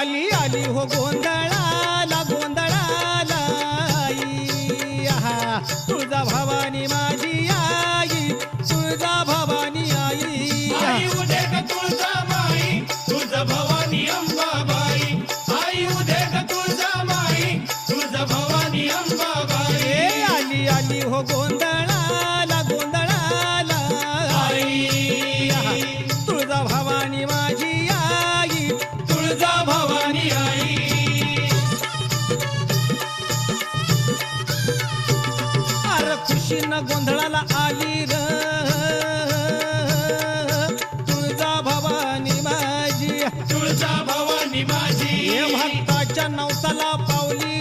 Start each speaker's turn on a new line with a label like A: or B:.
A: आली आली हो गोंधळाला गोंधळाला आई आहा तुळजा भवानी माझी आई तुळजा भवानी आई
B: आई उदे ग तुळजामाई तुळजा भवानी अंबाबाई आई उदे ग तुळजामाई तुळजा भवानी अंबाबाई
A: ए आली आली हो गोंधळाला गोंधळाला आई आहा तुळजा भवानी माझी आई
B: तुळजा भवानी आई
A: अर खुशीनं गोंधळाला आली र तुळजा भवानी माझी
B: तुळजा भवानी माझी
A: हे भक्ताच्या नवसाला पावली